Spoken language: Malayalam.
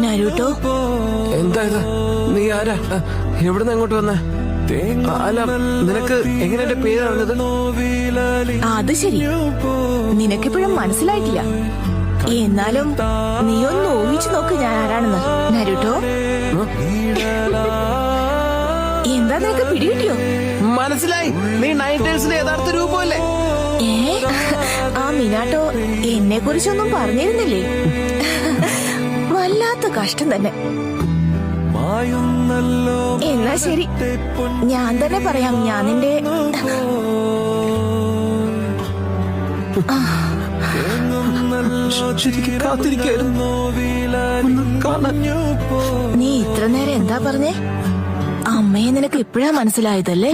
നരൂട്ടോ, എന്താ ഇത്? നീ ആരാ? എവിടുന്ന് അങ്ങോട്ട് വന്നേ? അല്ല, നിനക്ക് എങ്ങനെ എന്റെ പേര് അറിഞ്ഞത്? അത് ശരി, നിനക്കിപ്പോഴും മനസ്സിലായിട്ടില്ല. എന്നാലും നീ ഒന്ന് ഊഹിച്ചു നോക്ക് ഞാൻ ആരാണെന്ന്. നരൂട്ടോ, എന്താ നിനക്ക് പിടികിട്ടിയോ? മനസ്സിലായി, നീ നൈറ്റേഴ്സിന്റെ യഥാർത്ഥ രൂപമല്ലേ? ആ മിനാട്ടോ എന്നെ കുറിച്ചൊന്നും പറഞ്ഞിരുന്നില്ലേ? വല്ലാത്ത കഷ്ടം തന്നെ. എന്നാ ശരി, ഞാൻ തന്നെ പറയാം. ഞാൻ നിന്റെ കാത്തിരിക്കായിരുന്നു. നീ ഇത്ര നേരം എന്താ പറഞ്ഞേ? അമ്മയെ നിനക്ക് ഇപ്പഴാ മനസ്സിലായതല്ലേ?